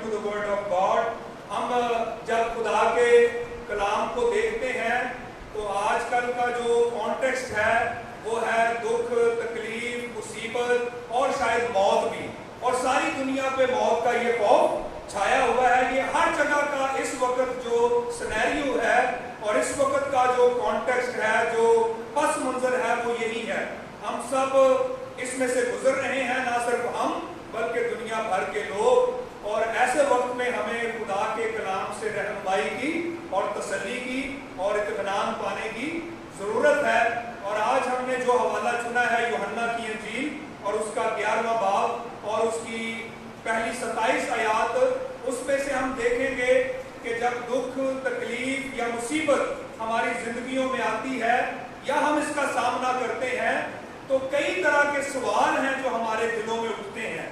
to the word of God. ہم جب خدا کے کلام کو دیکھتے ہیں تو آج کل کا جو کانٹیکسٹ ہے وہ ہے دکھ، تکلیف، مصیبت اور شاید موت بھی، اور ساری دنیا پہ موت کا یہ خوف چھایا ہوا ہے. یہ ہر جگہ کا اس وقت جو سینیریو ہے اور اس وقت کا جو کانٹیکسٹ ہے، جو پس منظر ہے، وہ یہی ہے. ہم سب اس میں سے گزر رہے ہیں، نہ صرف ہم بلکہ دنیا بھر کے لوگ. اور ایسے وقت میں ہمیں خدا کے کلام سے رہنمائی کی اور تسلی کی اور اطمینان پانے کی ضرورت ہے. اور آج ہم نے جو حوالہ چنا ہے یوحنا کی انجیل اور اس کا 11واں باب اور اس کی پہلی 27 آیات، اس میں سے ہم دیکھیں گے کہ جب دکھ، تکلیف یا مصیبت ہماری زندگیوں میں آتی ہے یا ہم اس کا سامنا کرتے ہیں تو کئی طرح کے سوال ہیں جو ہمارے دلوں میں اٹھتے ہیں.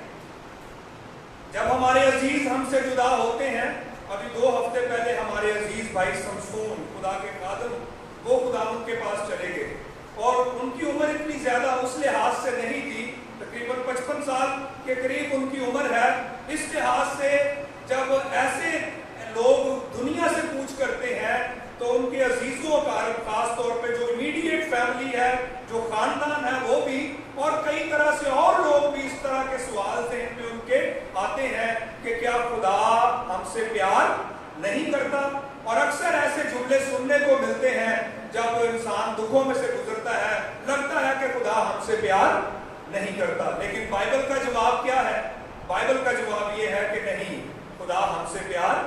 جب ہمارے عزیز ہم سے جدا ہوتے ہیں، ابھی 2 ہفتے پہلے ہمارے عزیز بھائی شمشون خدا کے خادم وہ خداوند کے پاس چلے گئے، اور ان کی عمر اتنی زیادہ اس لحاظ سے نہیں تھی، تقریباً 55 سال کے قریب ان کی عمر ہے. اس لحاظ سے جب ایسے لوگ دنیا سے کوچ کرتے ہیں تو ان کے عزیزوں کا، خاص طور پہ جو امیڈیٹ فیملی ہے، جو خاندان ہے، وہ بھی، اور کئی طرح سے اور لوگ بھی اس طرح کے سوال ذہن میں ان کے آتے ہیں کہ کیا خدا ہم سے پیار نہیں کرتا. اور اکثر ایسے جملے سننے کو ملتے ہیں جب انسان دکھوں میں سے گزرتا ہے، لگتا ہے کہ خدا ہم سے پیار نہیں کرتا. لیکن بائبل کا جواب کیا ہے؟ بائبل کا جواب یہ ہے کہ نہیں، خدا ہم سے پیار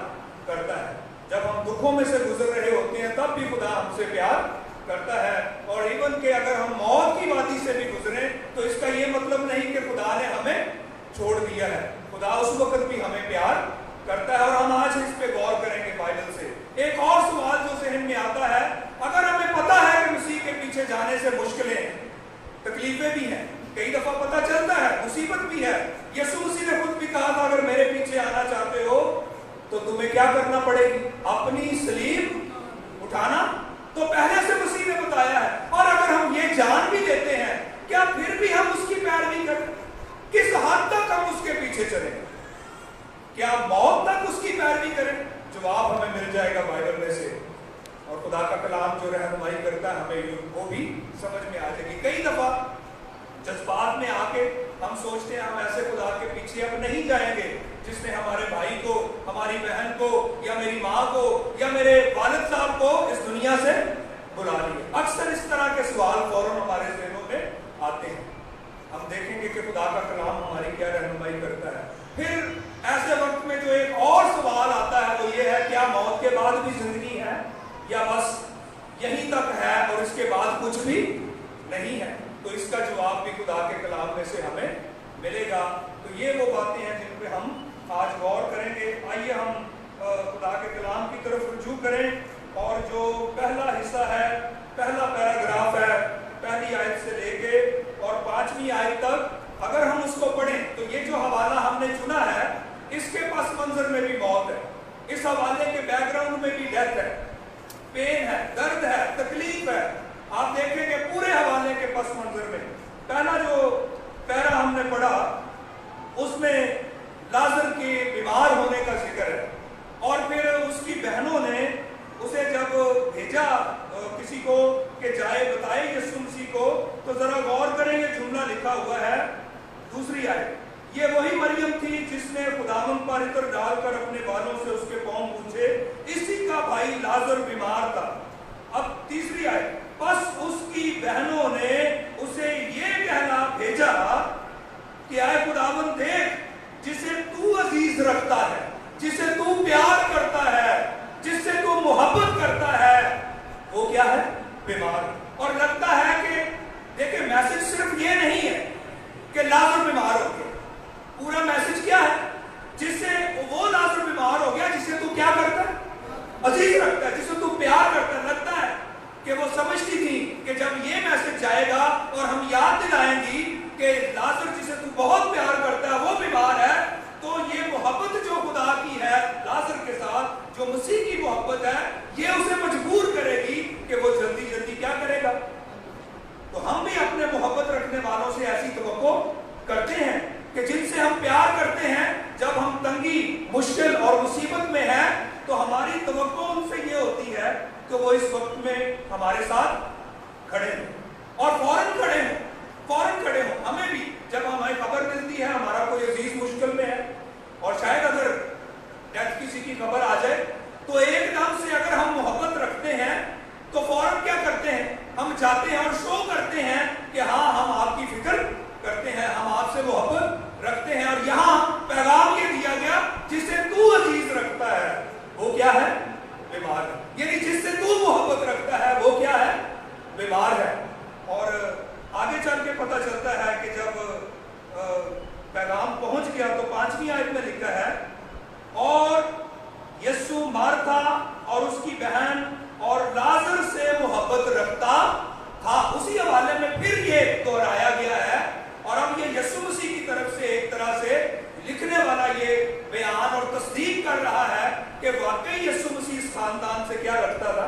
کرتا ہے. جب ہم دکھوں میں سے گزر رہے ہوتے ہیں تب بھی خدا ہم سے پیار کرتا ہے. اور ایون کہ اگر ہم موت کی وادی سے بھی گزریں تو اس کا یہ مطلب نہیں کہ خدا نے ہمیں چھوڑ دیا ہے. خدا اس وقت بھی ہمیں پیار کرتا ہے. اور ہم آج اس پہ غور کریں گے بائبل سے. ایک اور سوال جو ذہن میں آتا ہے، اگر ہمیں پتا ہے کہ مسیح کے پیچھے جانے سے مشکلیں ہیں، تکلیفیں بھی ہیں، کئی دفعہ پتا چلتا ہے مصیبت بھی ہے. یسوع مسیح نے خود بھی کہا تھا اگر میرے پیچھے آنا چاہتے ہو تو تمہیں کیا کرنا پڑے گی؟ اپنی صلیب اٹھانا. تو پہلے سے مسیح نے بتایا ہے. اور اگر ہم یہ جان بھی لیتے ہیں، کیا پھر بھی ہم اس کی پیروی کریں؟ کس حد تک ہم اس کے پیچھے چلیں؟ کیا موت تک اس کی پیروی کریں؟ جواب ہمیں مل جائے گا بائبل میں سے. اور خدا کا کلام جو رہنمائی کرتا ہے ہمیں وہ بھی سمجھ میں آ جائے گی. کئی دفعہ جذبات میں آ کے ہم سوچتے ہیں ہم ایسے خدا کے پیچھے اب نہیں جائیں گے جس نے ہمارے بھائی کو، ہماری بہن کو، یا میری ماں کو، یا میرے والد صاحب کو اس دنیا سے بلا لیا. اکثر اس طرح کے سوال فوراً ہمارے ذہنوں میں آتے ہیں. ہم دیکھیں گے کہ خدا کا کلام ہماری کیا رہنمائی کرتا ہے. پھر ایسے وقت میں جو ایک اور سوال آتا ہے وہ یہ ہے، کیا موت کے بعد بھی زندگی ہے یا بس یہیں تک ہے اور اس کے بعد کچھ بھی نہیں ہے؟ تو اس کا جواب بھی خدا کے کلام میں سے ہمیں ملے گا. تو یہ وہ باتیں ہیں جن پہ ہم آج غور کریں گے. آئیے ہم خدا کے کلام کی طرف رجوع کریں، اور جو پہلا حصہ ہے، پہلا پیراگراف ہے، پہلی آیت سے لے کے اور 5ویں آیت تک، اگر ہم اس کو پڑھیں تو یہ جو حوالہ ہم نے چنا ہے اس کے پس منظر میں بھی موت ہے، اس حوالے کے بیک گراؤنڈ میں بھی ڈیتھ ہے، پین ہے، درد ہے، تکلیف ہے. آپ دیکھیں گے پورے حوالے کے پس منظر میں پہلا جو پیرا ہم نے پڑھا اس میں لازر کے بیمار ہونے کا ذکر ہے، اور پھر اس کی بہنوں نے اسے جب بھیجا کسی کو کہ جائے بتائے یسوع مسیح کو، تو ذرا غور کریں یہ جملہ لکھا ہوا ہے 2 آیت. یہ وہی مریم تھی جس نے خداوند پر عطر ڈال کر اپنے بالوں سے اس کے پاؤں پوچھے، اسی کا بھائی لازر بیمار تھا. اب 3 آیت، بس اس کی بہنوں نے اسے یہ کہنا بھیجا کہ اے خداوند دیکھ، جسے تو عزیز رکھتا ہے، جسے تو پیار کرتا ہے، جس سے تو محبت کرتا ہے، وہ کیا ہے؟ بیمار. اور لگتا ہے کہ دیکھیں میسج صرف یہ نہیں ہے کہ لازر بیمار ہو گیا. پورا میسج کیا ہے؟ جس سے وہ لازر بیمار ہو گیا جسے تو کیا کرتا ہے؟ عزیز رکھتا ہے، جسے تو پیار کرتا ہے. لگتا ہے کہ وہ سمجھتی تھی کہ جب یہ میسج جائے گا اور ہم یاد دلائیں گی کہ لازر جسے تو بہت پیار کرتا ہے وہ بیمار ہے، تو یہ محبت جو خدا کی ہے لازر کے ساتھ، جو مسیح کی محبت ہے، یہ اسے مجبور کرے گی کہ وہ جلدی جلدی کیا کرے گا. تو ہم بھی اپنے محبت رکھنے والوں سے ایسی توقع کرتے ہیں کہ جن سے ہم پیار کرتے ہیں، جب ہم تنگی मुश्किल और मुसीबत में है तो हमारी तवक्को उनसे ये होती है कि वो इस वक्त में हमारे साथ खड़े हों और फौरन खड़े हों। हमें भी जब हमें खबर मिलती है हमारा कोई अजीज मुश्किल में है और शायद अगर डेथ किसी की खबर आ जाए तो एकदम से अगर हम मोहब्बत रखते हैं तो फौरन क्या करते हैं, हम जाते हैं और शो करते हैं कि हाँ हम आपकी फिक्र करते हैं, हम आपसे मोहब्बत रखते हैं। और यहाँ पैगाम ये दिया गया जिसे तू अजीज रखता है वो क्या है, बीमार है। यानी जिससे तू मोहब्बत रखता है वो क्या है, बीमार है। और आगे चल के पता चलता है कि जब पैगाम पहुंच गया तो 5वीं आयत में लिखा है और यीशु मार्था और उसकी बहन और लाजर से मोहब्बत रखता था। उसी हवाले में फिर ये दोहराया गया है और अब ये यीशु मसीह की तरफ से एक तरह से लिखने वाला ये बयान और तस्दीक कर रहा है कि वाकई यीशु मसीह इस खानदान से क्या रखता था,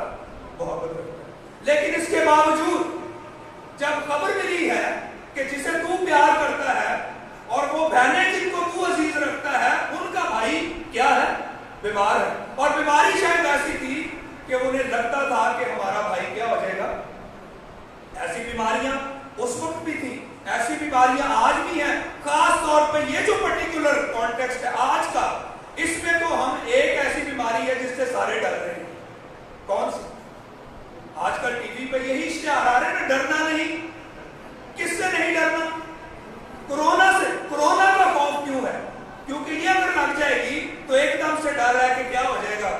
मोहब्बत रखता था। लेकिन इसके बावजूद जब खबर मिली है कि जिसे तू प्यार करता है और वो बहनें जिनको तू अजीज रखता है उनका भाई क्या है, बीमार है। और बीमारी शायद ऐसी थी कि उन्हें लगता था कि हमारा भाई क्या हो जाएगा। ऐसी बीमारियां उस वक्त भी थी, ऐसी बीमारियां आज भी हैं। खास तौर पे ये जो पर्टिकुलर कॉन्टेक्स्ट है आज का, इसमें तो हम एक ऐसी बीमारी है जिससे सारे डर रहे हैं। कौन सी? आजकल टीवी पे यही इश्तिहार आ रहे हैं ना, डरना नहीं। किससे नहीं डरना? कोरोना से। कोरोना का खौफ क्यों है? क्योंकि ये अगर लग जाएगी तो एकदम से डर है कि क्या हो जाएगा।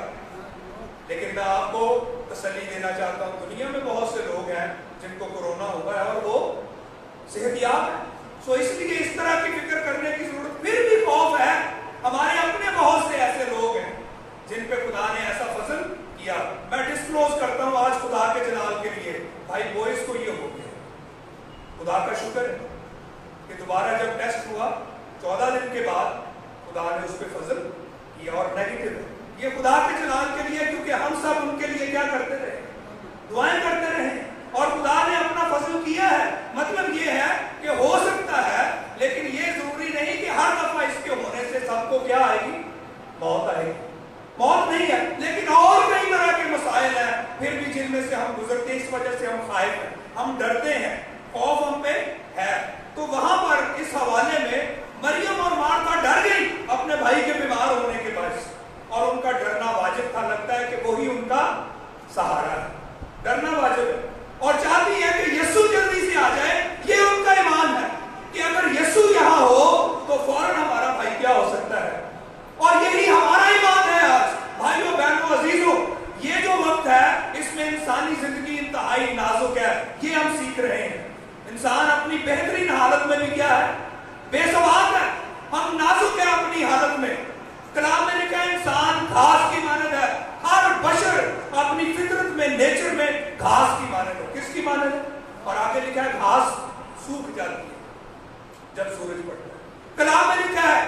लेकिन मैं आपको तसल्ली देना चाहता हूं, दुनिया में बहुत से लोग हैं जिनको कोरोना हुआ है और वो सेहतयाब है। सो इसलिए इस तरह की फिक्र करने की जरूरत, फिर भी खौफ है। हमारे अपने बहुत से ऐसे लोग हैं जिन पे खुदा ने ऐसा फजल किया। मैं डिस्क्लोज करता हूं आज खुदा के जलाल के लिए, भाई बॉयज को ये हो गया। खुदा का शुक्र है कि दोबारा जब टेस्ट हुआ 14 दिन के बाद खुदा ने उस पर फजल किया और नेगेटिव है। ये खुदा के जलाल के लिए, क्योंकि हम सब उनके लिए क्या करते रहे, दुआएं करते रहे और खुदा ने अपना फजल किया है। मतलब ये है कि हो सकता है, लेकिन ये जरूरी नहीं कि हर दफा इसके होने से सबको क्या आएगी, मौत आएगी। मौत नहीं है, लेकिन और कई तरह के मसाइल हैं फिर भी जिनमें से हम गुजरते हैं। इस वजह से हम खाइफ हैं, हम डरते हैं, खौफ हम पे है। तो वहां पर इस हवाले में मरियम और मार्था डर गई अपने भाई के बीमार होने के बाद, और उनका डरना वाजिब था। लगता है कि वही उनका सहारा है, डरना वाजिब है। और चाहती है कि यीशु जल्दी से आ जाए। ये उनका ईमान है कि अगर यीशु यहाँ हो तो फौरन हमारा भाई क्या हो सकता है। और यही हमारा ईमान है आज भाइयों बहनों अजीजों। ये जो वक्त है इसमें इंसानी जिंदगी इंतहाई नाजुक है, ये हम सीख रहे हैं। इंसान अपनी बेहतरीन हालत में भी क्या है, बेसवाब है। हम नाजुक है अपनी हालत में। कलाम में लिखा है इंसान घास की मानद है। हर बशर अपनी फितरत में, नेचर में घास की मानद है। किसकी मानद है? और आगे लिखा है घास सूख जाती है जब सूरज पड़ता है। कलाम में लिखा है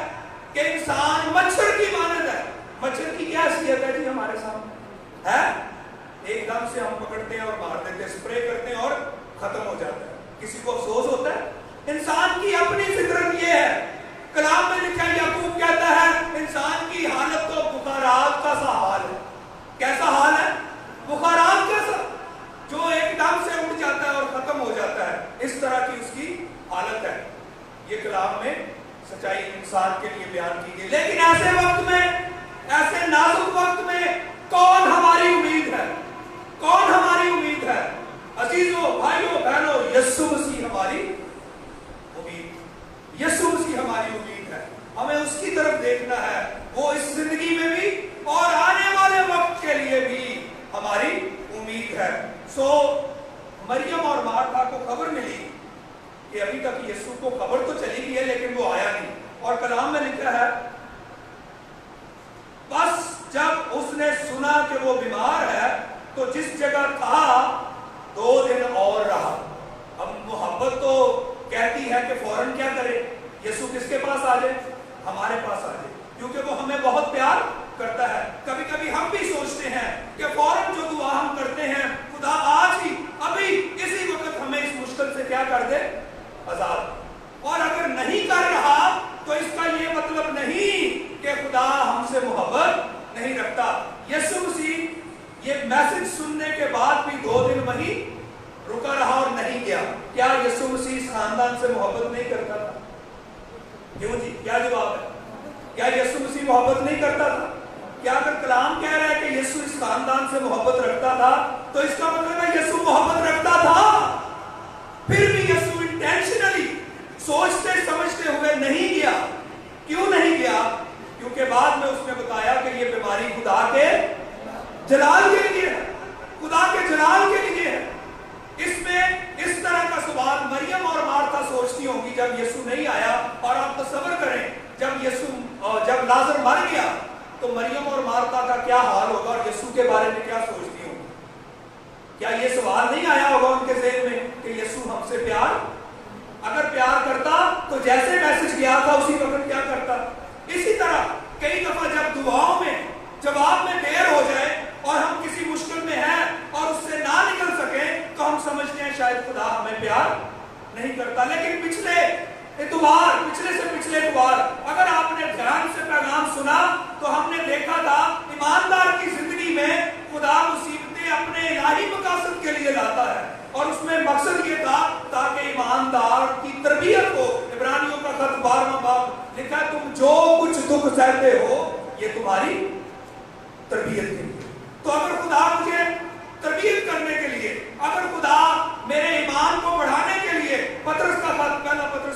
कि इंसान मच्छर की मानद है। मच्छर की क्या हैसियत है जी हमारे सामने है? एकदम से हम पकड़ते हैं और मार देते हैं, स्प्रे करते हैं और खत्म हो जाता है। किसी को अफसोस होता है? इंसान की अपनी फितरत ये है। कलाम में लिखा है, याकूब कहता है इंसान की हालत तो बुखारात का सा हाल है। कैसा हाल है? बुखारात का सा, जो एकदम से उठ जाता है और खत्म हो जाता है। इस तरह की उसकी हालत है। ये कलाम में सच्चाई इंसान के लिए बयान की गई। लेकिन ऐसे वक्त में, ऐसे नाजुक वक्त में कौन हमारी उम्मीद है? कौन हमारी उम्मीद है? अजीजों, भाइयों, बहनों, यीशु मसीह हमारी उम्मीद। यीशु मसीह हमारी उम्मीद है। हमें उसकी तरफ देखना है। वो इस जिंदगी में भी और आने वाले वक्त के लिए भी हमारी उम्मीद है। सो मरियम और मार्था को खबर मिली कि अभी तक यीशु को खबर तो चली गई है लेकिन वो आया नहीं। और कलाम में लिखा है बस जब उसने सुना कि वो बीमार है तो जिस जगह था 2 दिन और रहा। अब मोहब्बत तो कहती है कि फौरन क्या करे, यीशु किसके पास आ जाए, हमारे पास आ जाए, क्योंकि वो हमें बहुत प्यार करता है। कभी कभी हम भी सोचते हैं कि फौरन जो दुआ हम करते हैं, खुदा आज ही अभी इसी वक्त हमें इस मुश्किल से क्या कर दे, आजाद। और अगर नहीं कर रहा तो इसका ये मतलब नहीं कि खुदा हमसे یہ میسج سننے کے بعد بھی 2 دن وہیں رکا رہا اور نہیں گیا. کیا یسوع مسیح اس خاندان سے محبت نہیں کرتا تھا؟ کیوں جی؟ کیا جواب ہے؟ کیا یسوع مسیح محبت نہیں کرتا تھا؟ کیا اگر کلام کہہ رہا ہے کہ یسوع اس خاندان سے محبت رکھتا تھا تو اس کا مطلب ہے یسوع محبت رکھتا تھا. پھر بھی یسوع انٹینشنلی سوچتے سمجھتے ہوئے نہیں گیا. کیوں نہیں گیا؟ کیونکہ بعد میں اس نے بتایا کہ یہ بیماری خدا کے جلال کے لیے ہے. خدا کے جلال کے لیے ہے. اس میں اس طرح کا سوال مریم اور مارتا سوچتی ہوں گی جب یسوع نہیں آیا. اور آپ تصور کریں جب لازر مر گیا تو مریم اور مارتا کا کیا حال ہوگا اور یسوع کے بارے میں کیا سوچتی ہوں. کیا یہ سوال نہیں آیا ہوگا ان کے ذہن میں کہ یسوع ہم سے اگر پیار کرتا تو جیسے میسج گیا تھا اسی وقت کیا کرتا. اسی طرح کئی دفعہ جب دعاؤں میں جواب میں دیر ہو جائے اور ہم کسی مشکل میں ہیں اور اس سے نہ نکل سکیں تو ہم سمجھتے ہیں شاید خدا ہمیں پیار نہیں کرتا. لیکن پچھلے سے پچھلے اتوار اگر آپ نے دھیان سے پیغام سنا تو ہم نے دیکھا تھا ایماندار کی زندگی میں خدا مصیبتیں اپنے الہی مقاصد کے لیے لاتا ہے. اور اس میں مقصد یہ تھا تاکہ ایماندار کی تربیت ہو. عبرانیوں کا خط 12واں باب لکھا ہے تم جو کچھ دکھ سہتے ہو یہ تمہاری تربیت کے لیے. تو اگر خدا مجھے تربیت کرنے کے لیے, اگر خدا میرے ایمان کو بڑھانے کے لیے, پطرس کا خط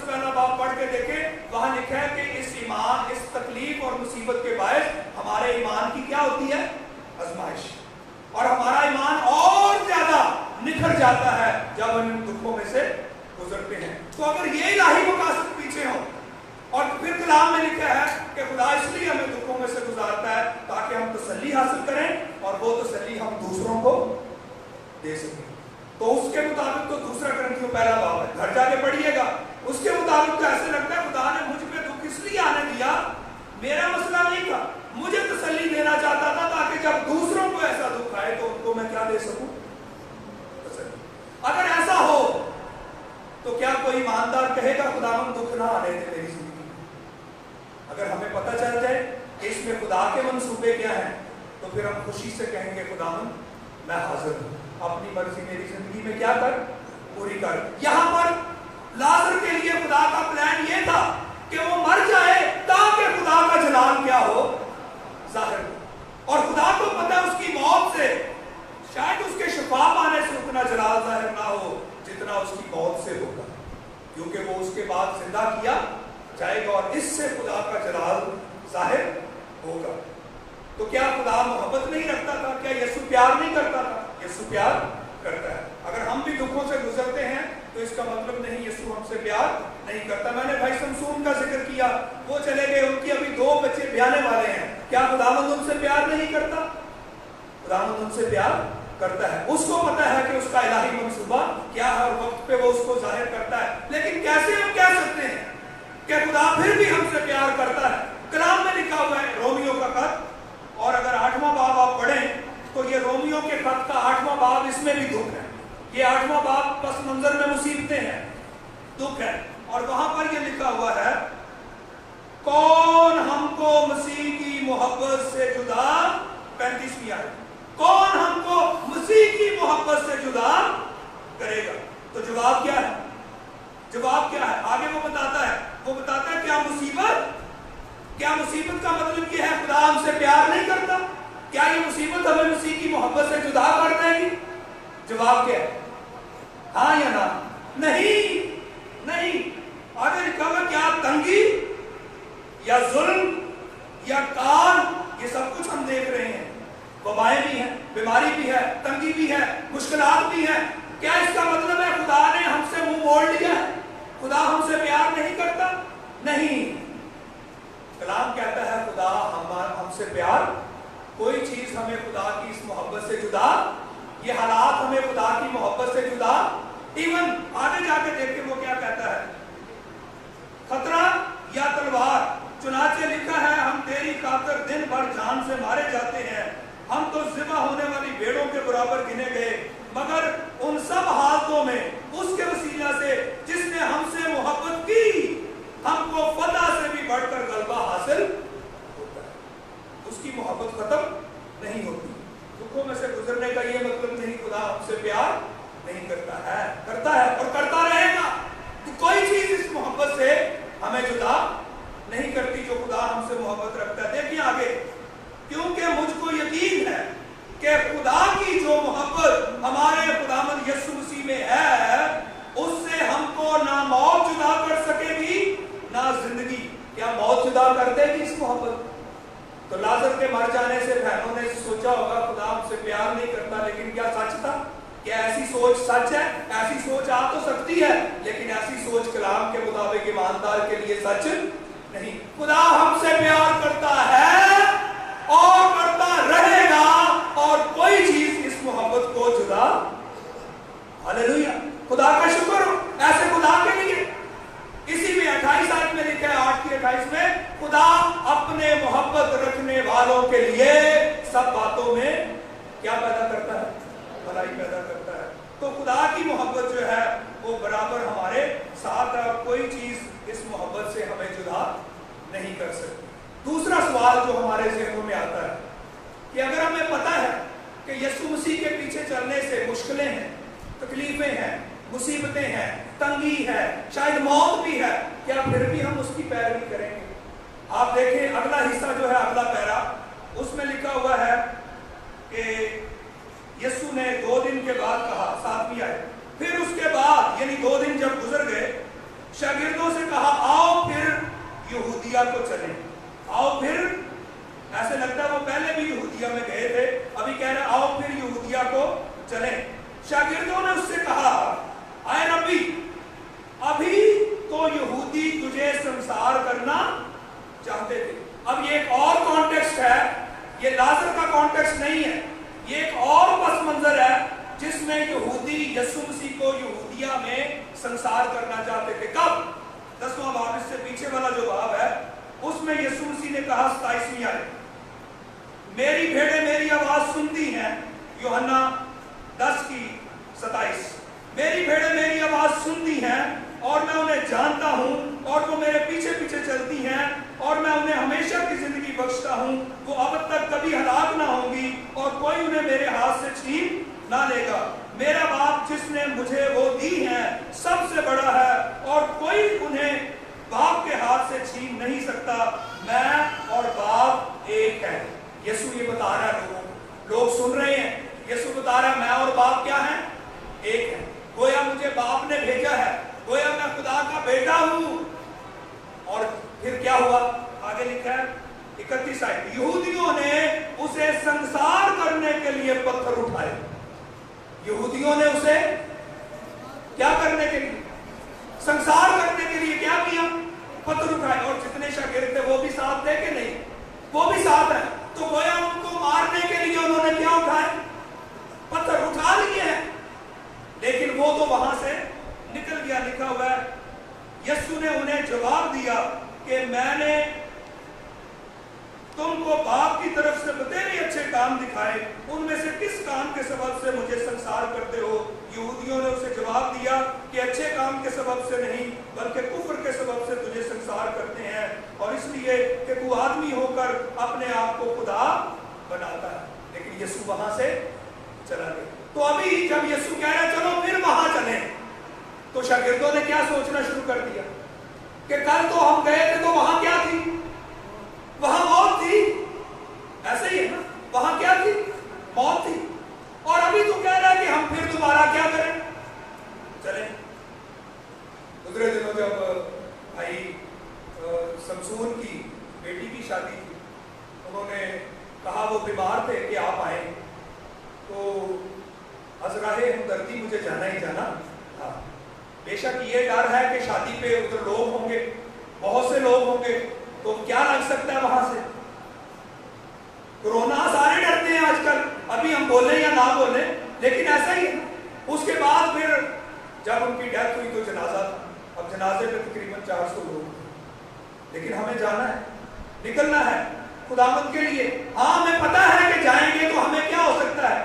پہلا باب پڑھ کے دیکھیں, وہاں لکھا ہے کہ اس تکلیف اور مصیبت کے باعث ہمارے ایمان کی کیا ہوتی ہے؟ آزمائش. اور ہمارا ایمان اور زیادہ نکھر جاتا ہے جب ہم ان دکھوں میں سے گزرتے ہیں. تو اگر یہ الہی مقاصد پیچھے ہو اور پھر کلام میں لکھا ہے کہ خدا اس لیے ہمیں دکھوں میں سے گزارتا ہے تاکہ ہم تسلی حاصل کریں اور وہ تسلی ہم دوسروں کو دے سکیں. تو اس کے مطابق تو دوسرا کرنتھیوں پہلا باب ہے, گھر جا کے پڑھیے گا. اس کے مطابق تو ایسے لگتا ہے خدا نے مجھ پہ دکھ اس لیے آنے دیا, میرا مسئلہ نہیں تھا, مجھے تسلی دینا چاہتا تھا تاکہ جب دوسروں کو ایسا دکھ آئے تو ان کو میں کیا دے سکوں؟ تسلی. اگر ایسا ہو تو کیا کوئی ایماندار کہے گا خداوند دکھ نہ آنے دے میری زندگی میں؟ اگر ہمیں پتہ چل جائے کہ اس میں خدا کے منصوبے کیا ہیں تو پھر ہم خوشی سے کہیں گے خداوند میں حاضر ہوں, اپنی مرضی میری زندگی میں کیا کر, پوری کر. یہاں پر لازر کے لیے خدا کا پلان یہ تھا کہ وہ مر جائے تاکہ خدا کا جلال کیا ہو, ظاہر ہو. اور خدا کو پتہ ہے اس کی موت سے شاید اس کے شفا پانے سے اتنا جلال ظاہر نہ ہو جتنا اس کی موت سے ہوگا, کیونکہ وہ اس کے بعد زندہ کیا جائے گا اور اس سے خدا کا جلال ظاہر ہوگا. تو کیا خدا محبت نہیں رکھتا تھا؟ کیا یسوع پیار نہیں کرتا تھا؟ یسوع پیار کرتا ہے. اگر ہم بھی دکھوں سے گزرتے ہیں تو اس کا مطلب نہیں یسوع ہم سے پیار نہیں کرتا. میں نے بھائی سمسون کا ذکر کیا, وہ چلے گئے, ان کی ابھی 2 بچے بیانے والے ہیں. کیا خداوند ان سے پیار نہیں کرتا؟ خداوند ان سے پیار کرتا ہے. اس کو پتا ہے کہ اس کا الہی منصوبہ کیا ہے اور وقت پہ وہ اس کو ظاہر کرتا ہے. لیکن کیسے ہم کہہ سکتے ہیں کہ خدا پھر بھی ہم سے پیار کرتا ہے؟ کلام میں لکھا ہوا ہے رومیو کا خط, اور اگر 8واں باب آپ پڑھیں تو یہ رومیو کے خط کا 8واں باب, اس میں بھی دکھ ہے. یہ 8واں باب پس منظر میں مصیبتیں ہیں, دکھ ہے. اور وہاں پر یہ لکھا ہوا ہے کون ہم کو مسیح کی محبت سے جدا, 35ویں آیت, کون ہم کو مسیح کی محبت سے جدا کرے گا؟ تو جواب کیا ہے؟ جواب کیا ہے؟ آگے وہ بتاتا ہے کیا مصیبت کا مطلب یہ ہے خدا ہم سے پیار نہیں کرتا؟ کیا یہ مصیبت ہمیں مسیح کی محبت سے جدا کر دے گی؟ جواب کیا ہے؟ ہاں یا نہ؟ نہیں. آگے لکھا ہوا کیا تنگی یا ظلم یا کال, یہ سب کچھ ہم دیکھ رہے ہیں. وبائیں بھی ہیں, بیماری بھی ہے, تنگی بھی ہے, مشکلات بھی ہیں. کیا اس کا مطلب ہے خدا نے ہم سے منہ موڑ لیا ہے, خدا ہم سے پیار نہیں کرتا؟ نہیں. کلام کہتا ہے خدا ہم سے پیار, کوئی چیز ہمیں خدا کی اس محبت سے جدا, یہ حالات ہمیں خدا کی محبت سے جدا. ایون آگے جا کے دیکھ کے وہ کیا کہتا ہے, خطرہ یا تلوار, چنانچہ لکھا ہے ہم تیری خاطر دن بھر جان سے مارے جاتے ہیں, ہم تو ذبح ہونے والی بھیڑوں کے برابر گنے گئے, مگر ان سب حالتوں میں اس کے وسیلہ سے جس نے ہم سے محبت کی ہم کو فتح سے بھی بڑھ کر غلبہ حاصل ہوتا ہے. اس کی محبت ختم نہیں ہوتی. दुखों में से गुजरने का ये मतलब नहीं खुदा हमसे प्यार नहीं करता है, करता है और करता रहेगा। तो कोई चीज इस मोहब्बत से हमें जुदा नहीं करती जो खुदा हमसे मोहब्बत रखता है। देखिए आगे, क्योंकि मुझको यकीन है कि खुदा की जो मोहब्बत हमारे खुदावंद यीशु मसीह में है, उससे हमको ना मौत जुदा कर सकेगी ना जिंदगी। क्या मौत जुदा कर देगी इस मोहब्बत? तो लाजर के मर जाने से बहनों ने सोचा होगा खुदा हमसे प्यार नहीं करता, लेकिन क्या सच था? क्या ऐसी सोच सच है? ऐसी सोच आ तो सकती है, लेकिन ऐसी सोच कलाम के मुताबिक ईमानदार के लिए सच नहीं। खुदा हमसे प्यार करता है और करता रहेगा, और कोई चीज इस मोहब्बत को जुदा, हालेलुया, खुदा का शुक्र हो ऐसे खुदा के लिए। इसी में 28 आयत में लिखा है, 8 की 28 में, खुदा अपने मोहब्बत रखने वालों के लिए सब बातों में क्या पैदा करता है? भलाई पैदा करता है। तो खुदा की मोहब्बत जो है वो बराबर हमारे साथ है, और कोई चीज इस मोहब्बत से हमें जुदा नहीं कर सकती। दूसरा सवाल जो हमारे ज़हनों में आता है कि अगर हमें पता है कि यीशु मसीह के पीछे चलने से मुश्किलें हैं, तकलीफें हैं, मुसीबतें हैं, तंगी है, शायद मौत भी है, क्या फिर भी हम उसकी पैरवी करेंगे? आप देखें अगला हिस्सा जो है, अगला पैरा, उसमें लिखा हुआ है कि यीशु ने 2 दिन के बाद कहा, 7वीं आयत, फिर उसके बाद यानी 2 दिन जब गुजर गए, शागिर्दों से कहा आओ फिर यहूदिया को चलें। आओ फिर, ऐसे लगता है वो पहले भी यहूदिया में गए थे, अभी कह रहे आओ फिर यहूदिया को चलें। शागिर्दों ने उससे कहा आए रब्बी, अभी तो यहूदी तुझे संसार करना चाहते थे। अब ये एक और कॉन्टेक्स्ट है, ये लाजर का कॉन्टेक्स्ट नहीं है, ये एक और पस मंजर है जिसमें यहूदी यीशु मसीह को यहूदिया में संसार करना चाहते थे। कब? 10वां बाब, इससे पीछे वाला जो बाब है उसमें यीशु मसीह ने कहा 27वीं आयत, मेरी भेड़ें मेरी आवाज सुनती हैं। यूहन्ना 10:27, मेरी भेड़ें मेरी आवाज सुनती हैं और मैं उन्हें जानता हूं और वो मेरे पीछे पीछे चलती हैं और मैं उन्हें हमेशा की जिंदगी बख्शता हूं। वो अब तक कभी हलाक ना होंगी और कोई उन्हें मेरे हाथ से छीन ना लेगा। मेरा बाप जिसने मुझे वो दी है सबसे बड़ा है और कोई उन्हें बाप के हाथ से छीन नहीं सकता। मैं और बाप एक है। यीशु ये बता रहा है, लोग सुन रहे हैं, यीशु बता रहा है मैं और बाप क्या है? एक है। गोया मुझे बाप ने भेजा है, गोया मैं खुदा का बेटा हूं। और फिर क्या हुआ? आगे लिखा है 31 आयत, यहूदियों ने उसे संसार करने के लिए पत्थर उठाए। यहूदियों ने उसे क्या करने के लिए? संसार करने के लिए क्या किया? पत्थर उठाए। और जितने शागिर्द थे वो भी साथ थे कि नहीं? वो भी साथ है। तो गोया उनको मारने के लिए उन्होंने क्या उठाए? पत्थर उठा लिए हैं, लेकिन वो तो वहां से निकल गया। लिखा हुआ है यीशु ने उन्हें जवाब दिया कि मैंने तुमको बाप की तरफ से बतेरे अच्छे काम दिखाए, उनमें से किस काम के सबब से मुझे संसार करते हो? यहूदियों ने उसे जवाब दिया कि अच्छे काम के सबब से नहीं बल्कि कुफ्र के सबब से तुझे संसार करते हैं, और इसलिए कि तू आदमी होकर अपने आप को खुदा बनाता है। लेकिन यीशु वहां से चला गया। तो अभी जब यीशु कह रहा है चलो फिर वहां चलें, तो शागिर्दों ने क्या सोचना शुरू कर दिया कि कल तो हम गए थे तो वहां क्या थी? वहां मौत थी। ऐसे ही है ना, वहां क्या थी? मौत थी। और अभी तू कह रहा है कि हम फिर दोबारा क्या करें? चले। गुजरे दिनों जब भाई शमसून की बेटी की शादी थी, उन्होंने कहा वो बीमार थे कि आप आए, तो अजराहे हमदर्दी मुझे जाना ही जाना था। बेशक ये डर है कि शादी पे उधर लोग होंगे, बहुत से लोग होंगे, तो क्या लग सकता है वहां से? कोरोना, सारे डरते हैं आजकल, अभी हम बोले या ना बोले, लेकिन ऐसा ही है। उसके बाद फिर जब उनकी डेथ हुई तो जनाजा था। अब जनाजे पे तकरीबन 400 लोग थे, लेकिन हमें जाना है, निकलना है खुदावंद के लिए। हाँ, हमें पता है कि जाएंगे तो हमें क्या हो सकता है?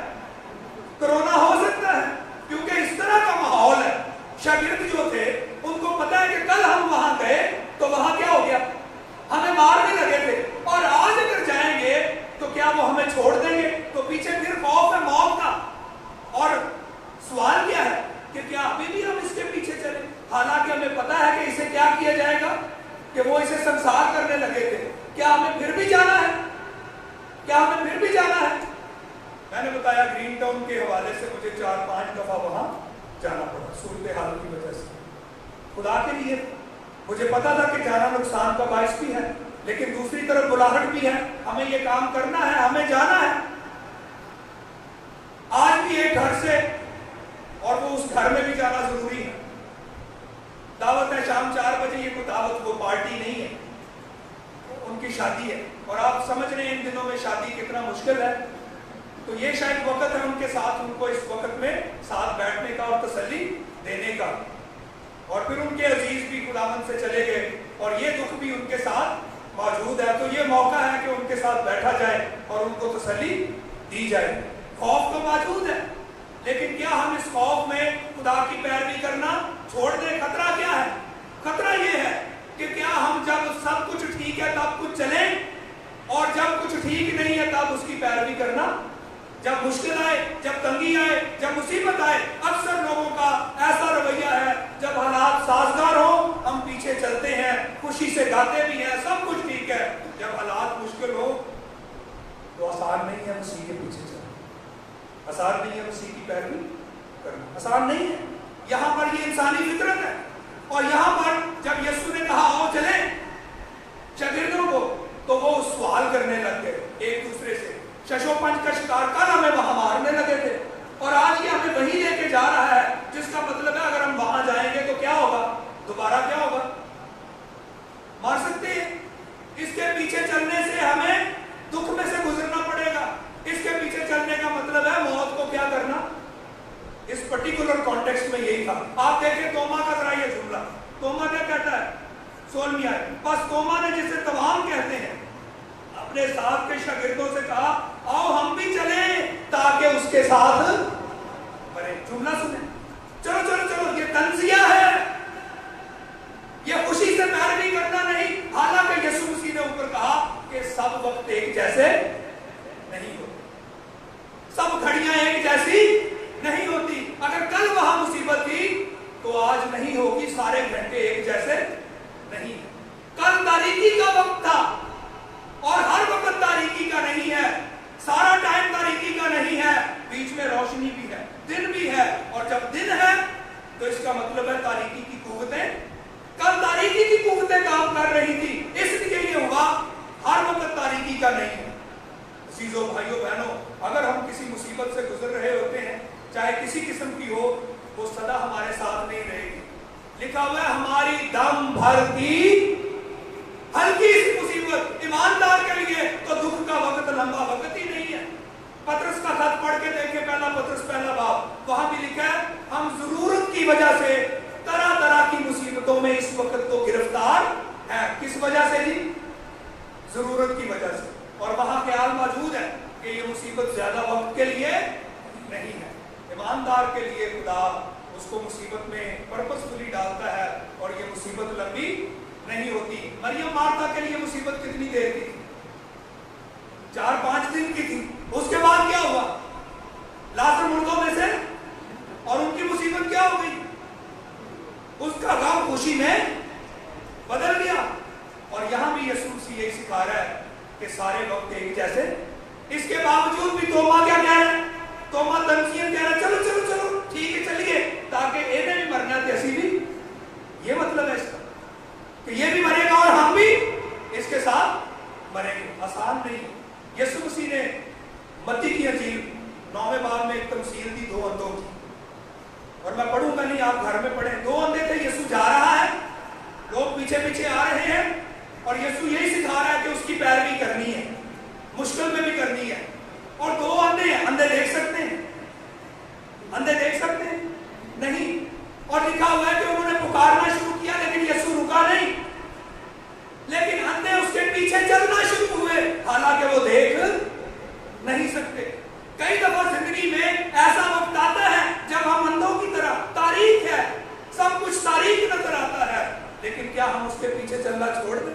कोरोना हो सकता है, क्योंकि इस तरह का माहौल है। शागिर्द जो थे उनको पता है कि कल हम वहां गए तो वहां क्या हो गया? हमें मारने लगे थे, और आज अगर जाएंगे तो क्या वो हमें छोड़ देंगे? तो पीछे फिर क्या हमें फिर भी जाना है? मैंने बताया ग्रीन टाउन के हवाले से मुझे 4-5 दफा वहां जाना पड़ा सूरत हाल की वजह से। खुदा के लिए मुझे पता था कि जाना नुकसान का बायस भी है, लेकिन दूसरी तरफ बुलाहट भी है, हमें ये काम करना है, हमें जाना है। आज भी एक घर से और वो उस घर में भी जाना जरूरी है। दावत है शाम 4 बजे, ये कोई दावत वो पार्टी नहीं है, उनकी शादी है। और आप समझ रहे हैं इन दिनों में शादी कितना मुश्किल है, तो ये शायद वक्त है उनके साथ, उनको इस वक्त में साथ बैठने का और तसल्ली देने का। और फिर उनके अजीज भी खुदावंद से चले गए और ये दुख भी उनके साथ मौजूद है, तो ये मौका है कि उनके साथ बैठा जाए और उनको तसल्ली दी जाए। खौफ तो मौजूद है, लेकिन क्या हम इस खौफ में खुदा की पैरवी करना छोड़ दें? खतरा क्या है? खतरा ये है कि क्या हम जब सब कुछ ठीक है तब कुछ चलें, और जब कुछ ठीक नहीं है तब उसकी पैरवी करना। जब मुश्किल आए, जब तंगी आए, जब मुसीबत आए, अक्सर लोगों का ऐसा रवैया है, जब हालात साजगार हो हम पीछे चलते हैं, खुशी से गाते भी हैं, सब कुछ ठीक है। जब हालात मुश्किल हो तो आसान नहीं है मसीह के पीछे चलना, आसान नहीं है मसीह की पैरवी करना, आसान नहीं है। यहाँ पर ये इंसानी फितरत है। और यहाँ पर जब यीशु ने कहा आओ चले शागिर्दों को, तो वो सवाल करने लग गए एक दूसरे से। शशोपंच का शिकार कल हमें वहां मारने लगे थे, और आज ये हमें वहीं लेके जा रहा है, जिसका मतलब है अगर हम वहां जाएंगे तो क्या होगा, दोबारा क्या होगा, मार सकते हैं। इसके पीछे चलने से हमें दुख में से गुजरना पड़ेगा। इसके पीछे चलने का मतलब है मौत को क्या करना। इस पर्टिकुलर कॉन्टेक्स्ट में यही था। आप देखें तोमा का जरा ये जुमला, तोमा क्या कहता है 16वीं आयत, बस तोमा ने जिसे तमाम कहते हैं अपने साथ के शागिर्दों से कहा आओ हम भी चलें ताकि उसके साथ मरे। जुमला सुने, चलो चलो चलो, ये तंजिया है, ये खुशी से पैरवी करना नहीं। हालांकि यीशु मसीह ने ऊपर कहा कि सब वक्त एक जैसे नहीं होते, सब घड़ियां एक जैसी नहीं होती। अगर कल वहां मुसीबत थी तो आज नहीं होगी, सारे घंटे एक जैसे नहीं। कल तारीकी का वक्त था और हर वक्त तारीकी का नहीं है, सारा टाइम तारीकी का नहीं है, बीच में रोशनी भी है, दिन भी है। और जब दिन है तो इसका मतलब है तारीकी की कुव्वतें, कल तारीकी की कुव्वतें काम कर रही थी, इसलिए ये हुआ, हर वक्त तारीकी का नहीं है। अजीजों भाइयों बहनों, अगर हम किसी मुसीबत से गुजर रहे होते हैं, चाहे किसी किस्म की हो, वो सदा हमारे साथ नहीं रहेगी। लिखा हुआ है हमारी दम भर की हल्की सी मुसीबत ईमानदार के लिए तो दुख का वक्त लंबा वक्त ही नहीं है। पतरस का खत पढ़ के देखें, पहला पतरस पहला बाब, वहां भी लिखा है हम जरूरत की वजह से तरह तरह की मुसीबतों में इस वक्त तो गिरफ्तार हैं। किस वजह से जी? जरूरत की वजह से। और वहां ख्याल मौजूद है कि ये मुसीबत ज्यादा वक्त के लिए नहीं है। ईमानदार के लिए खुदा उसको मुसीबत में पर्पसफुली डालता है और ये मुसीबत लंबी नहीं होती। मरियम मार्था के लिए मुसीबत कितनी देर की थी? 4-5 दिन की थी। उसके बाद क्या हुआ? लाजर मुर्दों में से, और उनकी मुसीबत क्या हो गई? उसका गम खुशी में बदल गया। और यहां भी यीशु मसीह यही सिखा रहा है कि सारे वक्त एक जैसे। इसके बावजूद भी तोमा क्या कह रहा है? तोमा तमसीन कह रहा है चलो चलो चलो ठीक है चलिए, ताकि इन्हें भी मरना जैसी भी। ये मतलब है इसका कि ये भी मरेगा और हम भी इसके साथ मरेंगे। आसान नहीं। यीशु मसीह ने मत्ती की अंजील 9वें बाब में एक तमसील दी 2 अंधों की, और मैं पढ़ूंगा नहीं, आप घर में पढ़ें। 2 अंधे थे, यीशु जा रहा है, लोग पीछे पीछे आ रहे हैं, और यीशु यही सिखा रहा है कि उसकी पैरवी करनी है, मुश्किल में भी करनी है। और 2 अंधे हैं, अंधे देख सकते हैं, अंधे देख सकते हैं नहीं। और लिखा हुआ है कि उन्होंने पुकारना शुरू किया, लेकिन यीशु रुका नहीं, लेकिन अंधे उसके पीछे चलना शुरू हुए, हालांकि वो देख नहीं सकते। कई दफा जिंदगी में ऐसा वक्त आता है जब हम अंधों की तरह, तारीख है, सब कुछ तारीख नजर आता है, लेकिन क्या हम उसके पीछे चलना छोड़ दें?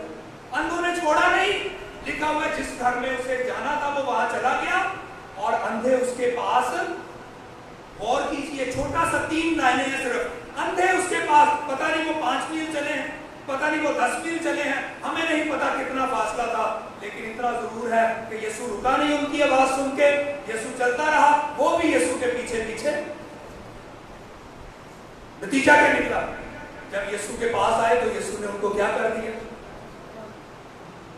अंधों ने छोड़ा नहीं। लिखा हुआ है जिस घर में उसे जाना था वो वहां चला गया, और अंधे उसके पास, गौर कीजिए, छोटा सा 3 लाइनें हैं सिर्फ, अंधे उसके पास, पता नहीं वो 5 मील चले हैं, पता नहीं वो 10 मील चले हैं, हमें नहीं पता कितना फासला था, लेकिन इतना जरूर है कि यीशु रुका नहीं उनकी आवाज सुन के, यीशु चलता रहा, वो भी यीशु के पीछे पीछे। नतीजा क्या निकला? जब यीशु के पास आए तो यीशु ने उनको क्या कर दिया?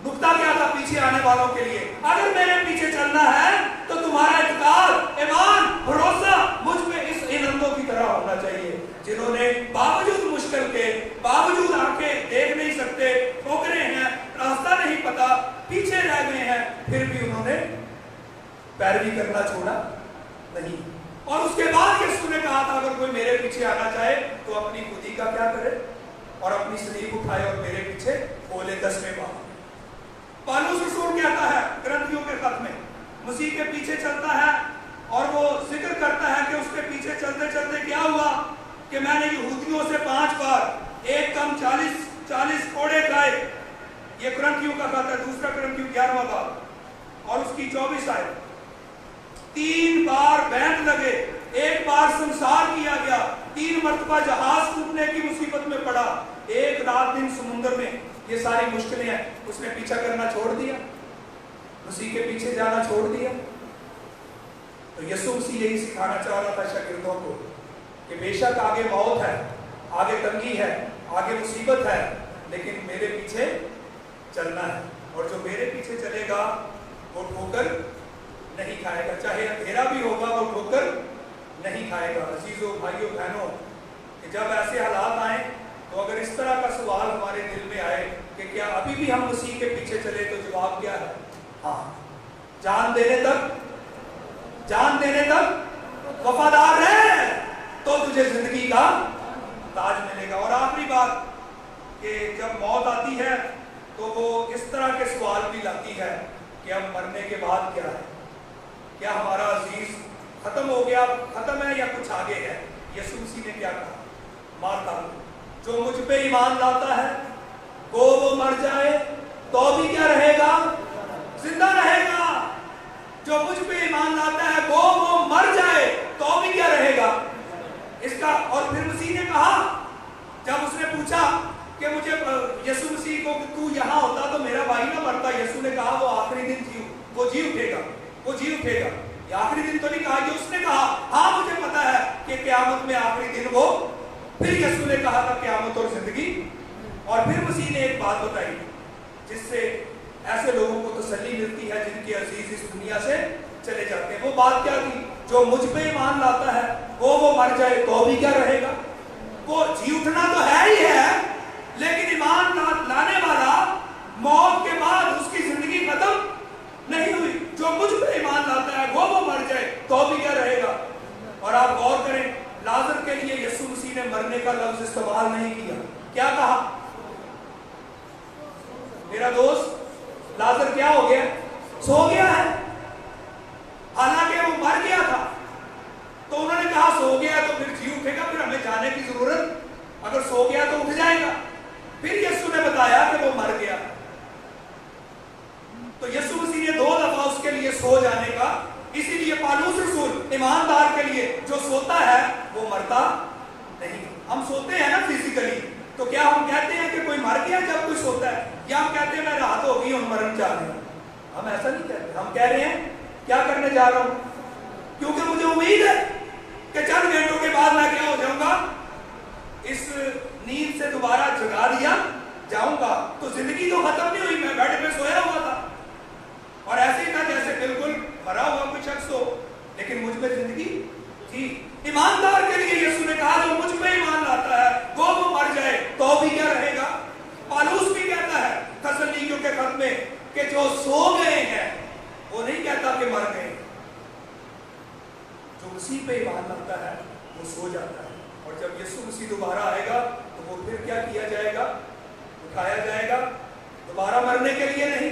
नुक्ता क्या था पीछे आने वालों के लिए? अगर मेरे पीछे चलना है तो तुम्हारा इत्कार, ईमान, भरोसा मुझ पे इन अंधों की तरह होना चाहिए, जिन्होंने बावजूद मुश्किल के, बावजूद आंखें देख नहीं सकते, ठोकरे हैं, रास्ता नहीं पता, पीछे रह गए हैं, फिर भी उन्होंने पैरवी करना छोड़ा नहीं। और उसके बाद यीशु ने कहा था अगर कोई मेरे पीछे आना चाहे तो अपनी खुदी का क्या करे और अपनी सलीब उठाए और मेरे पीछे बोले 10वें बार। पौलुस रसूल कहता है ग्रंथियों के खत में, मसीह के पीछे चलता है और वो जिक्र करता है कि उसके पीछे चलते चलते क्या हुआ कि मैंने यहूदियों से 5 बार एक कम 40 कोड़े खाए। ये ग्रंथियों का खत है, दूसरा ग्रंथियों 11वां बाब और उसकी 24 आयत। 3 बार बैंड लगे, 1 बार संसार किया गया, 3 मरतबा जहाज टूटने की मुसीबत में पड़ा, 1 रात दिन समुद्र में। ये सारी मुश्किलें हैं, उसने पीछा करना छोड़ दिया, मसीह के पीछे जाना छोड़ दिया। तो यीशु मसीह यही सिखाना चाह रहा था शागिर्दों को कि बेशक आगे मौत है, आगे तंगी है, आगे मुसीबत है, लेकिन मेरे पीछे चलना है, और जो मेरे पीछे चलेगा वो ठोकर नहीं खाएगा, चाहे अंधेरा भी होगा वो ठोकर नहीं खाएगा। अजीजों, भाइयों, बहनों, कि जब ऐसे हालात आए तो अगर इस तरह का सवाल हमारे दिल में आए कि क्या अभी भी हम मसीह के पीछे चले, तो जवाब क्या है? हाँ, जान देने तक वफादार है तो तुझे जिंदगी का ताज मिलेगा। और आखिरी बात कि जब मौत आती है तो वो इस तरह के सवाल भी लाती है कि अब मरने के बाद क्या है, क्या हमारा अजीज खत्म हो गया, खत्म है या कुछ आगे है? यीशु मसीह ने क्या कहा? मारता जो मुझ पे ईमान लाता है वो मर जाए तो भी क्या रहेगा? जिंदा रहेगा। जो मुझ पे ईमान लाता है वो मर जाए तो भी क्या रहेगा? इसका। और फिर मसीह ने कहा, जब उसने पूछा कि मुझे यीशु मसीह को तू यहाँ होता तो मेरा भाई ना मरता, यीशु ने कहा वो आखिरी दिन वो जी उठेगा। ये आखिरी दिन तो नहीं कहा, ये उसने कहा हाँ मुझे पता है कि क़यामत में आखिरी दिन वो। फिर यीशु ने कहा था क़यामत और जिंदगी। और फिर मसीह ने एक बात बताई जिससे ऐसे लोगों को तसल्ली मिलती है जिनके अजीज इस दुनिया से चले जाते हैं। वो बात क्या थी? जो मुझ पे ईमान लाता है वो मर जाए तो भी क्या रहेगा? वो जी उठना तो है ही है, लेकिन ईमान लाने वाला मौत के बाद उसकी जिंदगी खत्म नहीं हुई। जो मुझ पे ईमान लाता है वो मर जाए तो भी क्या रहेगा? और आप गौर करें, लाजर के लिए यीशु मसीह ने मरने का लफ्ज इस्तेमाल नहीं किया। क्या कहा? मेरा दोस्त लाजर क्या हो गया? सो गया है। हालांकि वो मर गया था, तो उन्होंने कहा सो गया तो फिर जी उठेगा, फिर हमें जाने की जरूरत, अगर सो गया तो उठ जाएगा। फिर यीशु ने बताया कि वो मर गया। तो यीशु मसीह ने 2 दफा उसके लिए सो जाने का, इसीलिए पौलुस रसूल ईमानदार के लिए जो सोता है वो मरता नहीं। हम सोते हैं ना फिजिकली, तो क्या हम कहते हैं कि कोई मर गया जब कोई सोता है, या हम कहते हैं मैं रात हो गई और मरण जा रहा हूं? हम ऐसा नहीं कहते। हम कह रहे हैं क्या करने जा रहा हूं, क्योंकि मुझे उम्मीद है कि चंद घंटों के बाद मैं क्या हो जाऊंगा, इस नींद से दोबारा जगा दिया जाऊंगा। तो जिंदगी तो खत्म नहीं हुई, मैं बेड पे सोया हुआ था और ऐसे ही था जैसे बिल्कुल मरा हुआ कोई शख्स हो, लेकिन मुझ में जिंदगी थी। ईमानदार के लिए यीशु ने कहा जो मुझ पे ईमान लाता है वो मर जाए तो भी क्या रहेगा? पौलुस भी कहता है थस्सलुनीकियों के खत में कि जो सो गए हैं, वो नहीं कहता कि मर गए। जो मसीह पे ईमान लाता है वो सो जाता है, और जब यीशु मसीह दोबारा आएगा तो वो फिर क्या किया जाएगा? उठाया जाएगा, दोबारा मरने के लिए नहीं।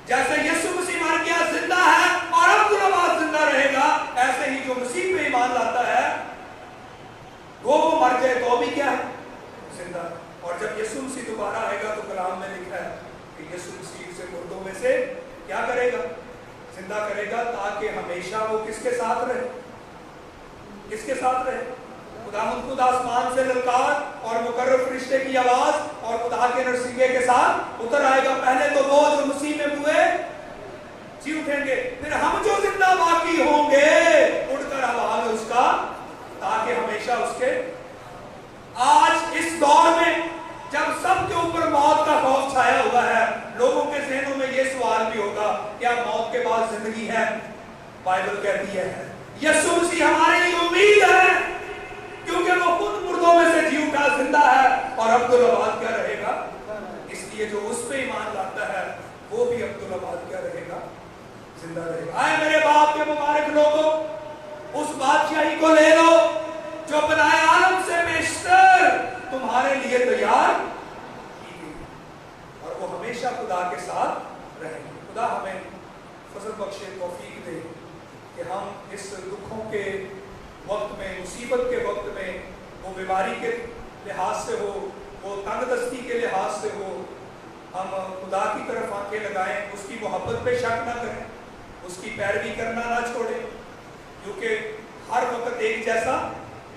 जैसे यीशु मसीह मर गया, जिंदा है और अब दुनिया जिंदा रहेगा, ऐसे ही जो मसीह पे ईमान लाता है वो मर जाए तो भी क्या है? जिंदा। और जब यीशु मसीह दोबारा आएगा तो कलाम में लिखा है कि यीशु मसीह से मुर्दों में से क्या करेगा? जिंदा करेगा, ताकि हमेशा वो किसके साथ रहे? किसके साथ रहे? खुदावंद खुद आसमान से ललकार और मुकर्रब फरिश्ते की आवाज और खुदा के नरसिंगे के साथ उतर आएगा। पहले तो वो जो मसीह में हुए जी उठेंगे, फिर हम जो जिंदा बाकी होंगे उड़कर हवा में उसका, ताकि हमेशा उसके। आज इस दौर में जब सबके ऊपर मौत का खौफ छाया हुआ है, लोगों के जहनों में यह सवाल भी होगा, क्या मौत के बाद जिंदगी है? बाइबल कहती है यीशु मसीह हमारे लिए उम्मीद है, क्योंकि वो खुद मुर्दों में से जी उठा, जिंदा है, और अब्दुल आबाद क्या रहेगा? इसलिए जो उस पे ईमान लाता है वो भी अब्दुल आबाद क्या रहेगा? जिंदा रहेगा। आए मेरे बाप के मुबारक लोगों, उस बादशाही को ले लो जो बनाए आलम से बेशतर तुम्हारे लिए तैयार की गई, और वो हमेशा खुदा के साथ रहेंगे। खुदा हमें फजल बख्शे, तौफीक दे कि हम इस दुखों के वक्त में, मुसीबत के वक्त में, वो बीमारी के लिहाज से हो, वो तंगदस्ती के लिहाज से हो, हम खुदा की तरफ आंखें लगाएं, उसकी मोहब्बत पे शक ना करें, उसकी पैरवी करना ना छोड़ें, क्योंकि हर वक्त एक जैसा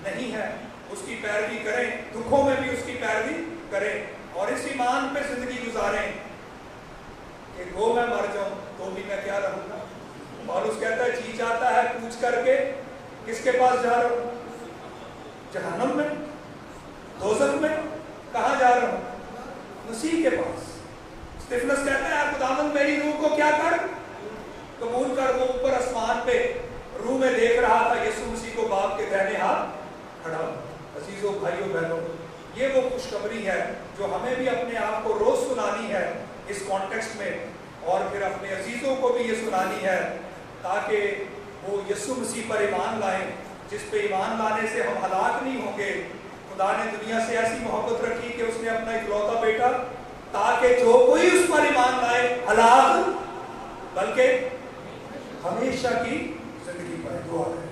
नहीं है। उसकी पैरवी करें, दुखों में भी उसकी पैरवी करें, और इस ईमान पे जिंदगी गुजारें कि गो मैं मर जाऊं तो भी मैं क्या रहूंगा। पौलुस कहता है जी चाहता है पूछ करके किसके पास जा रहा हूं? जहन्नम में, दोज़ख में, कहां जा रहा हूं? मसीह के पास। स्तिफनस कहता है खुदावंद मेरी रूह को क्या कर, कबूल कर। वो ऊपर आसमान पे रूह में देख रहा था यीशु मसीह को बाप के दाहिने हाथ खड़ा। अजीजों, भाइयों, बहनों, ये वो खुशखबरी है जो हमें भी अपने आप को रोज सुनानी है इस कॉन्टेक्स्ट में, और फिर अपने अजीजों को भी ये सुनानी है, ताकि वो यीशु मसीह पर ईमान लाएं, जिस पे ईमान लाने से हम हलाक नहीं होंगे। खुदा ने दुनिया से ऐसी मोहब्बत रखी कि उसने अपना इकलौता बेटा, ताकि जो कोई उस पर ईमान लाए हलाक बल्कि हमेशा की जिंदगी पाए। दुआ करें।